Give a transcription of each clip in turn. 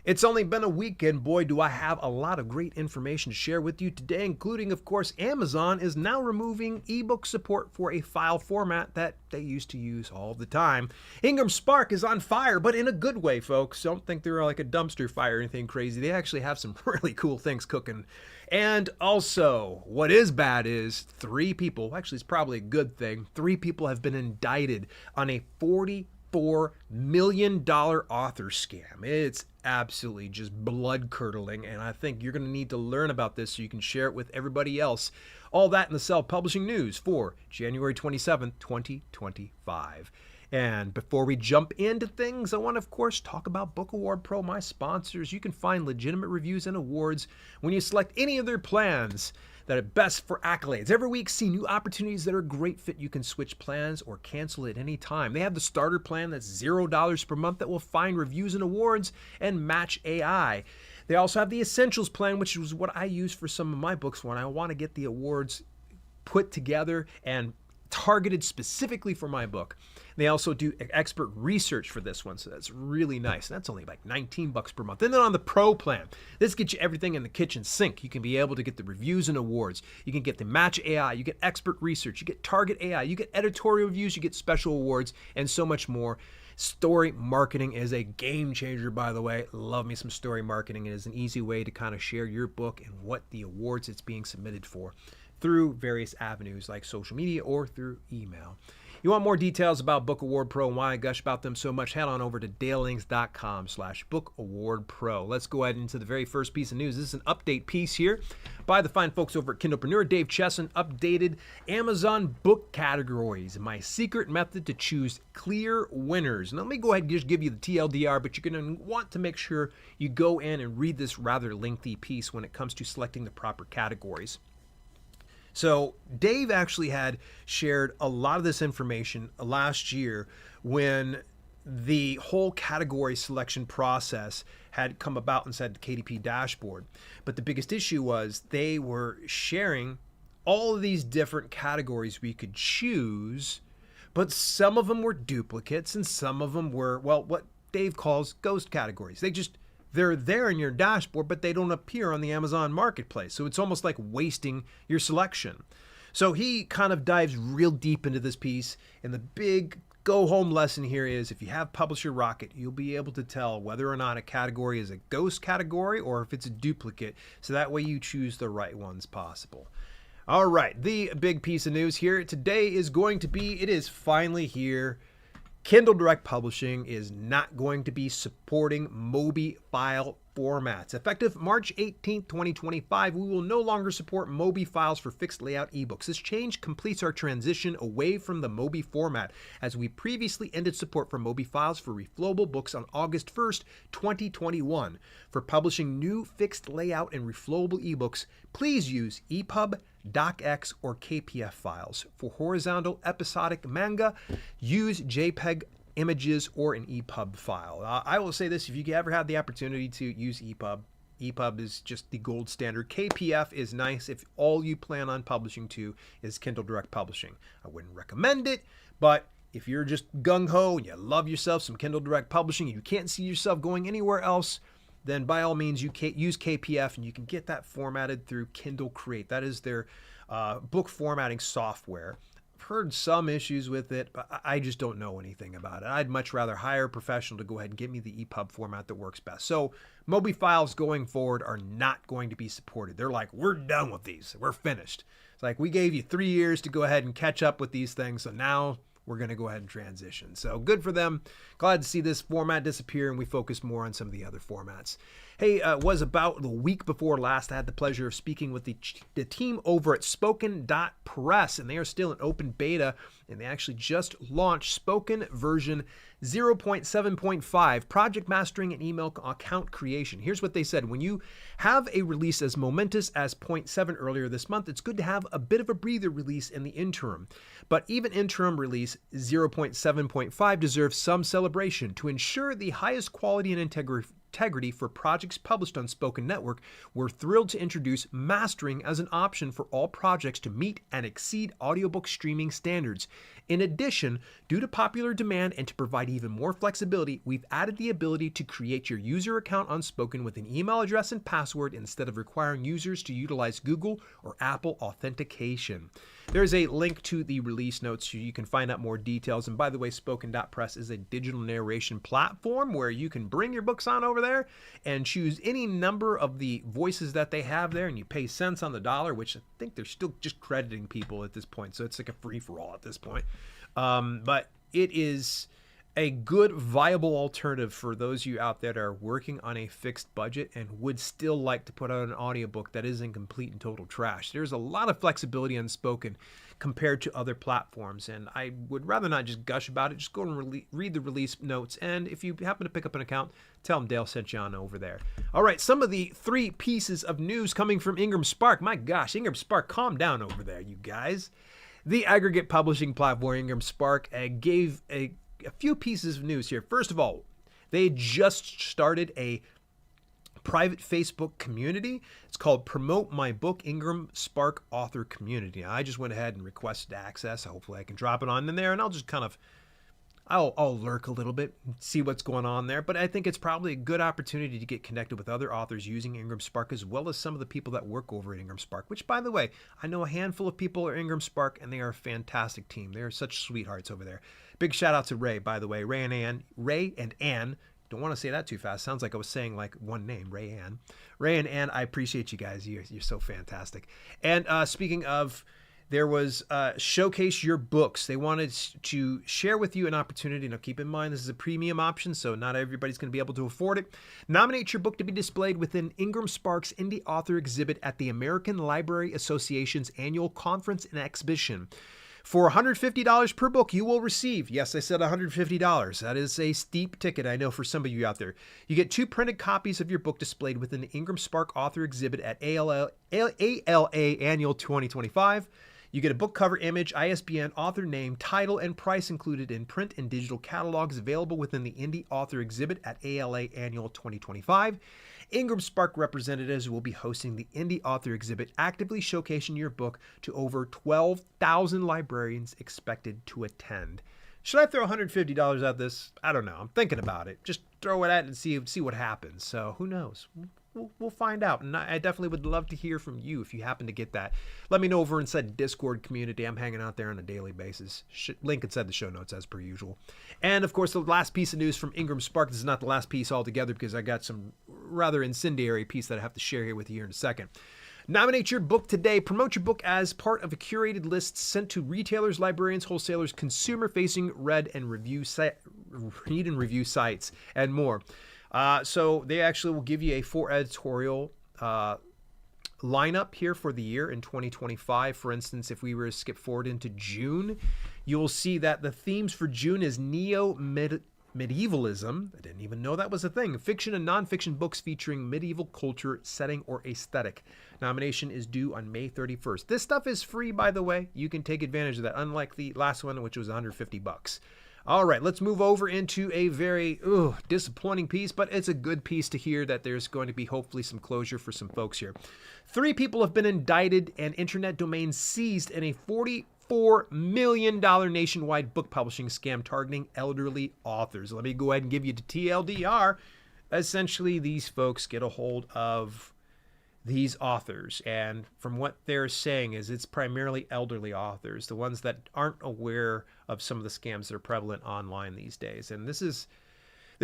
It's only been a week, and boy, do I have a lot of great information to share with you today, including, of course, Amazon is now removing ebook support for a file format that they used to use all the time. Ingram Spark is on fire, but in a good way, folks. Don't think they're like a dumpster fire or anything crazy. They actually have some really cool things cooking. And also, what is bad is 3 people, actually it's probably a good thing, 3 people have been indicted on a $44 million author scam. It's absolutely just blood curdling, and I think you're going to need to learn about this so you can share it with everybody else. All that in the self-publishing news for January 27th, 2025. And before we jump into things, I want to, of course, talk about Book Award Pro, my sponsors. You can find legitimate reviews and awards when you select any of their plans that are best for accolades. Every week, see new opportunities that are a great fit. You can switch plans or cancel at any time. They have the starter plan that's $0 per month that will find reviews and awards and match AI. They also have the essentials plan, which is what I use for some of my books when I want to get the awards put together and targeted specifically for my book. They also do expert research for this one, so that's really nice. That's only like $19 per month. And then on the Pro plan, this gets you everything in the kitchen sink. You can be able to get the reviews and awards. You can get the match AI. You get expert research. You get target AI. You get editorial reviews. You get special awards, and so much more. Story marketing is a game changer, by the way. Love me some story marketing. It is an easy way to kind of share your book and what the awards it's being submitted for through various avenues like social media or through email. You want more details about Book Award Pro and why I gush about them so much, head on over to dalings.com/Book Award Pro. Let's go ahead into the very first piece of news. This is an update piece here by the fine folks over at Kindlepreneur. Dave Chesson updated Amazon book categories. My secret method to choose clear winners. Now, let me go ahead and just give you the TLDR, but you're going to want to make sure you go in and read this rather lengthy piece when it comes to selecting the proper categories. So Dave actually had shared a lot of this information last year when the whole category selection process had come about inside the KDP dashboard. But the biggest issue was they were sharing all of these different categories we could choose, but some of them were duplicates and some of them were, well, what Dave calls ghost categories. They're there in your dashboard, but they don't appear on the Amazon marketplace. So it's almost like wasting your selection. So he kind of dives real deep into this piece. And the big go-home lesson here is if you have Publisher Rocket, you'll be able to tell whether or not a category is a ghost category or if it's a duplicate. So that way you choose the right ones possible. All right, the big piece of news here today is going to be, it is finally here. Kindle Direct Publishing is not going to be supporting Mobi file formats. Effective March 18th, 2025, we will no longer support Mobi files for fixed layout ebooks. This change completes our transition away from the Mobi format, as we previously ended support for Mobi files for reflowable books on August 1st, 2021. For publishing new fixed layout and reflowable ebooks, please use EPUB, DocX, or KPF files. For horizontal episodic manga, use JPEG images or an EPUB file. I will say this, if you ever have the opportunity to use EPUB, EPUB is just the gold standard. KPF is nice if all you plan on publishing to is Kindle Direct Publishing. I wouldn't recommend it, but if you're just gung-ho and you love yourself some Kindle Direct Publishing and you can't see yourself going anywhere else, then by all means you can use KPF and you can get that formatted through Kindle Create. That is their book formatting software. I've heard some issues with it, but I just don't know anything about it. I'd much rather hire a professional to go ahead and give me the EPUB format that works best. So Mobi files going forward are not going to be supported. They're like, we're done with these. We're finished. It's like, we gave you 3 years to go ahead and catch up with these things, so now we're going to go ahead and transition. So good for them. Glad to see this format disappear and we focus more on some of the other formats. Hey, it was about the week before last. I had the pleasure of speaking with the team over at Spoken.press, and they are still in open beta, and they actually just launched Spoken version 0.7.5, project mastering and email account creation. Here's what they said. When you have a release as momentous as 0.7 earlier this month, it's good to have a bit of a breather release in the interim. But even interim release 0.7.5 deserves some celebration to ensure the highest quality and integrity for projects published on Spoken Network, we're thrilled to introduce mastering as an option for all projects to meet and exceed audiobook streaming standards. In addition, due to popular demand and to provide even more flexibility, we've added the ability to create your user account on Spoken with an email address and password instead of requiring users to utilize Google or Apple authentication. There's a link to the release notes so you can find out more details. And by the way, Spoken.press is a digital narration platform where you can bring your books on over there and choose any number of the voices that they have there, and you pay cents on the dollar, which I think they're still just crediting people at this point. So it's like a free-for-all at this point. But it is a good, viable alternative for those of you out there that are working on a fixed budget and would still like to put out an audiobook that isn't complete and total trash. There's a lot of flexibility on Spoken compared to other platforms, and I would rather not just gush about it. Just go and read the release notes, and if you happen to pick up an account, tell them Dale sent you on over there. All right, some of the 3 pieces of news coming from Ingram Spark. My gosh, Ingram Spark, calm down over there, you guys. The aggregate publishing platform Ingram Spark gave a few pieces of news here. First of all, they just started a private Facebook community. It's called Promote My Book Ingram Spark Author Community. I just went ahead and requested access. Hopefully I can drop it on in there, and I'll just kind of I'll lurk a little bit, see what's going on there. But I think it's probably a good opportunity to get connected with other authors using Ingram Spark, as well as some of the people that work over at Ingram Spark, which, by the way, I know a handful of people are Ingram Spark, and they are a fantastic team. They are such sweethearts over there. Big shout out to Ray, by the way. Ray and Ann. Don't want to say that too fast. Sounds like I was saying like one name, Ray and Ann, I appreciate you guys. You're so fantastic. And speaking of, there was Showcase Your Books. They wanted to share with you an opportunity. Now, keep in mind, this is a premium option, so not everybody's going to be able to afford it. Nominate your book to be displayed within Ingram Spark's Indie Author exhibit at the American Library Association's annual conference and exhibition. For $150 per book, you will receive, yes, I said $150. That is a steep ticket, I know, for some of you out there. You get 2 printed copies of your book displayed within the Ingram Spark Author exhibit at ALA Annual 2025. You get a book cover image, ISBN, author name, title, and price included in print and digital catalogs available within the Indie Author exhibit at ALA Annual 2025. Ingram Spark representatives will be hosting the Indie Author exhibit, actively showcasing your book to over 12,000 librarians expected to attend. Should I throw $150 at this? I don't know. I'm thinking about it. Just throw it at it and see what happens. So who knows? We'll find out. And I definitely would love to hear from you if you happen to get that. Let me know over inside the Discord community. I'm hanging out there on a daily basis. Link inside the show notes as per usual. And of course, the last piece of news from Ingram Spark. This is not the last piece altogether because I got some rather incendiary piece that I have to share here with you here in a second. Nominate your book today. Promote your book as part of a curated list sent to retailers, librarians, wholesalers, consumer-facing read and review sites, and more. So they actually will give you a 4 editorial lineup here for the year in 2025. For instance, if we were to skip forward into June, you'll see that the themes for June is neo-medievalism. I didn't even know that was a thing. Fiction and nonfiction books featuring medieval culture, setting, or aesthetic. Nomination is due on May 31st. This stuff is free, by the way. You can take advantage of that, unlike the last one, which was $150. All right, let's move over into a very disappointing piece, but it's a good piece to hear that there's going to be hopefully some closure for some folks here. 3 people have been indicted and internet domains seized in a $44 million nationwide book publishing scam targeting elderly authors. Let me go ahead and give you the TLDR. Essentially, these folks get a hold of these authors, and from what they're saying is it's primarily elderly authors, the ones that aren't aware of some of the scams that are prevalent online these days. And this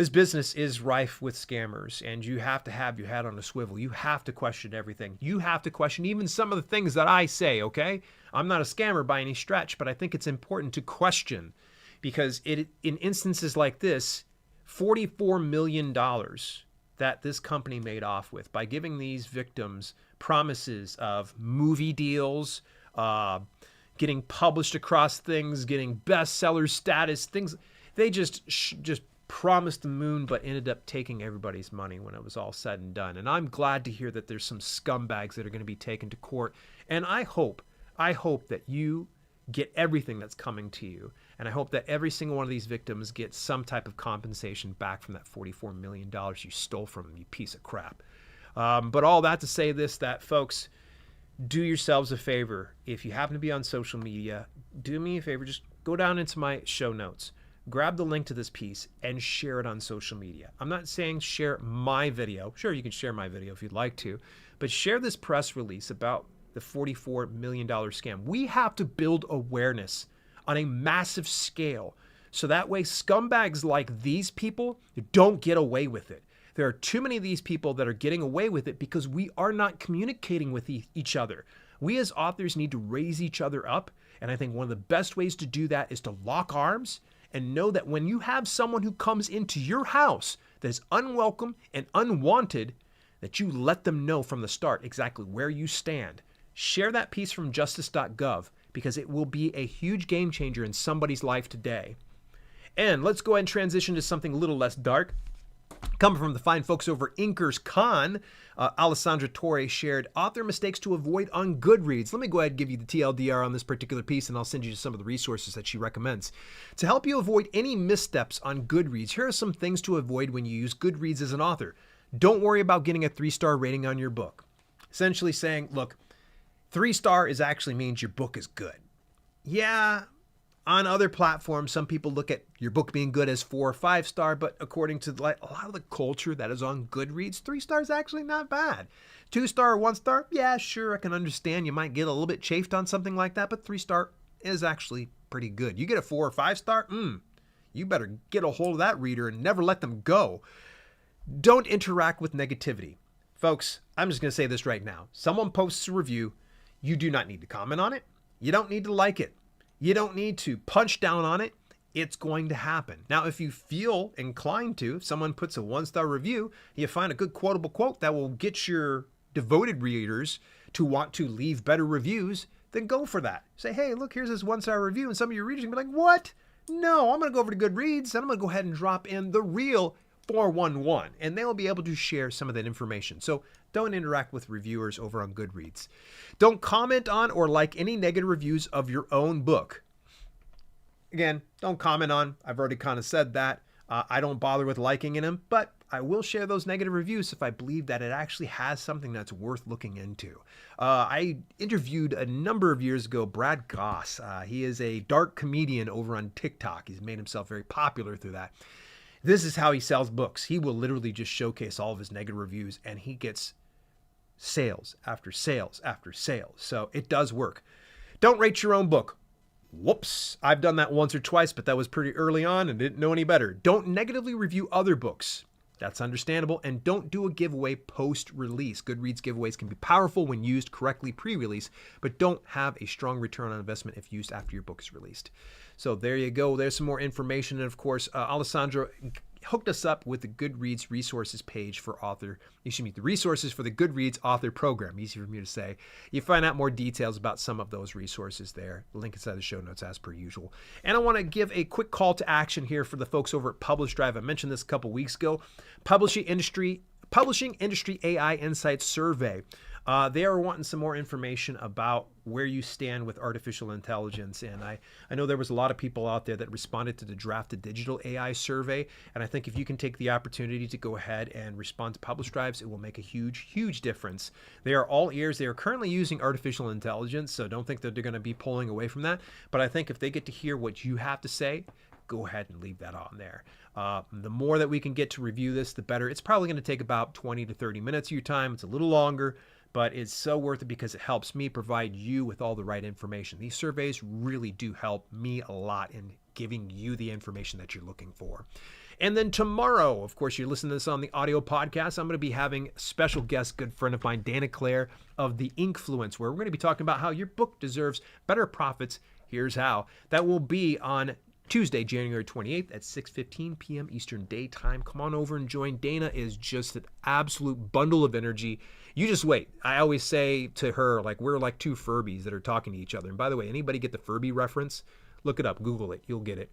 business is rife with scammers, and you have to have your head on a swivel. You have to question everything. You have to question even some of the things that I say, okay? I'm not a scammer by any stretch, but I think it's important to question, because in instances like this, $44 million that this company made off with by giving these victims promises of movie deals, getting published across things, getting bestseller status, things. They just promised the moon, but ended up taking everybody's money when it was all said and done. And I'm glad to hear that there's some scumbags that are going to be taken to court. And I hope that you get everything that's coming to you. And I hope that every single one of these victims gets some type of compensation back from that $44 million you stole from them, you piece of crap. But all that to say this, that folks, do yourselves a favor. If you happen to be on social media, do me a favor, just go down into my show notes, grab the link to this piece and share it on social media. I'm not saying share my video. Sure, you can share my video if you'd like to, but share this press release about the $44 million scam. We have to build awareness on a massive scale so that way scumbags like these people don't get away with it. There are too many of these people that are getting away with it because we are not communicating with each other. We as authors need to raise each other up. And I think one of the best ways to do that is to lock arms and know that when you have someone who comes into your house that is unwelcome and unwanted, that you let them know from the start exactly where you stand. Share that piece from justice.gov because it will be a huge game changer in somebody's life today. And let's go ahead and transition to something a little less dark. Coming from the fine folks over Inkers Con, Alessandra Torre shared author mistakes to avoid on Goodreads. Let me go ahead and give you the TLDR on this particular piece, and I'll send you some of the resources that she recommends. To help you avoid any missteps on Goodreads, here are some things to avoid when you use Goodreads as an author. Don't worry about getting a 3-star rating on your book. Essentially saying, look, 3-star is actually means your book is good. Yeah, on other platforms, some people look at your book being good as 4 or 5-star, but according to a lot of the culture that is on Goodreads, 3-star is actually not bad. 2-star or 1-star, yeah, sure, I can understand. You might get a little bit chafed on something like that, but 3-star is actually pretty good. You get a 4 or 5-star, you better get a hold of that reader and never let them go. Don't interact with negativity. Folks, I'm just going to say this right now. Someone posts a review, you do not need to comment on it. You don't need to like it. You don't need to punch down on it. It's going to happen. Now, if you feel inclined to, if someone puts a 1-star review, you find a good quotable quote that will get your devoted readers to want to leave better reviews, then go for that. Say, hey, look, here's this 1-star review. And some of your readers are going to be like, what? No, I'm going to go over to Goodreads and I'm going to go ahead and drop in the real 411, and they'll be able to share some of that information. So don't interact with reviewers over on Goodreads. Don't comment on or like any negative reviews of your own book. Again, don't comment on. I've already kind of said that. I don't bother with liking in them, but I will share those negative reviews if I believe that it actually has something that's worth looking into. I interviewed a number of years ago Brad Goss. He is a dark comedian over on TikTok. He's made himself very popular through that. This is how he sells books. He will literally just showcase all of his negative reviews and he gets sales after sales after sales. So it does work. Don't rate your own book. Whoops. I've done that once or twice, but that was pretty early on and didn't know any better. Don't negatively review other books. That's understandable. And don't do a giveaway post-release. Goodreads giveaways can be powerful when used correctly pre-release, but don't have a strong return on investment if used after your book is released. So there you go. There's some more information. And of course, Alessandra hooked us up with the Goodreads resources page for the resources for the Goodreads author program. Easy for me to say. You find out more details about some of those resources there. The link inside the show notes as per usual. And I want to give a quick call to action here for the folks over at Publish Drive. I mentioned this a couple weeks ago. Publishing Industry AI Insights Survey. They are wanting some more information about where you stand with artificial intelligence. And I know there was a lot of people out there that responded to the Drafted Digital AI survey. And I think if you can take the opportunity to go ahead and respond to Publish Drives, it will make a huge, huge difference. They are all ears. They are currently using artificial intelligence, so don't think that they're going to be pulling away from that. But I think if they get to hear what you have to say, go ahead and leave that on there. The more that we can get to review this, the better. It's probably going to take about 20 to 30 minutes of your time. It's a little longer, but it's so worth it because it helps me provide you with all the right information. These surveys really do help me a lot in giving you the information that you're looking for. And then tomorrow, of course, you're listening to this on the audio podcast. I'm going to be having a special guest, good friend of mine, Dana Claire of The Inkfluence, where we're going to be talking about how your book deserves better profits. Here's how. That will be on Tuesday, January 28th at 6:15 p.m. Eastern Daytime. Come on over and join. Dana is just an absolute bundle of energy. You just wait. I always say to her, like, we're like two Furbies that are talking to each other. And by the way, anybody get the Furby reference? Look it up. Google it. You'll get it.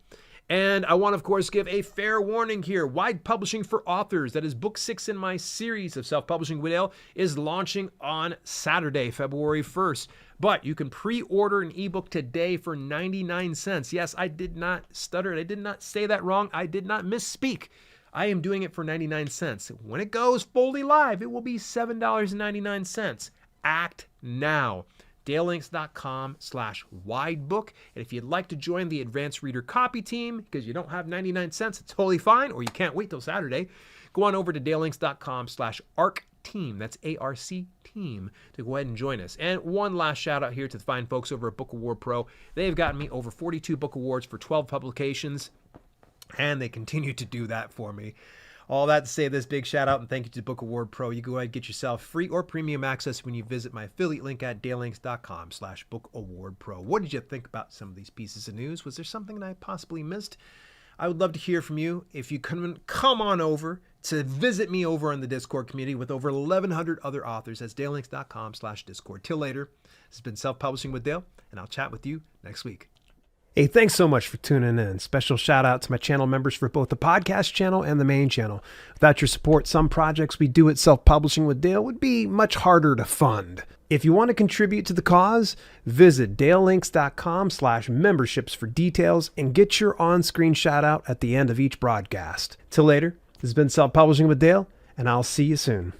And I want to, of course, give a fair warning here. Wide Publishing for Authors, that is book 6 in my series of Self-Publishing with Dale, is launching on Saturday, February 1st. But you can pre-order an ebook today for 99 cents. Yes, I did not stutter. I did not say that wrong. I did not misspeak. I am doing it for 99 cents. When it goes fully live, it will be $7.99. Act now. DaleLinks.com/widebook. And if you'd like to join the Advanced Reader Copy team, because you don't have 99 cents, it's totally fine, or you can't wait till Saturday, go on over to DaleLinks.com/ARC-team. That's ARC team to go ahead and join us. And one last shout out here to the fine folks over at Book Award Pro. They've gotten me over 42 book awards for 12 publications, and they continue to do that for me. All that to say, this big shout out and thank you to Book Award Pro. You go ahead and get yourself free or premium access when you visit my affiliate link at DaleLinks.com/bookawardpro. What did you think about some of these pieces of news? Was there something that I possibly missed? I would love to hear from you. If you come on over to visit me over on the Discord community with over 1,100 other authors. That's DaleLinks.com/Discord. Till later, this has been Self-Publishing with Dale, and I'll chat with you next week. Hey, thanks so much for tuning in. Special shout out to my channel members for both the podcast channel and the main channel. Without your support, some projects we do at Self-Publishing with Dale would be much harder to fund. If you want to contribute to the cause, visit DaleLinks.com/memberships for details and get your on-screen shout out at the end of each broadcast. Till later, this has been Self-Publishing with Dale, and I'll see you soon.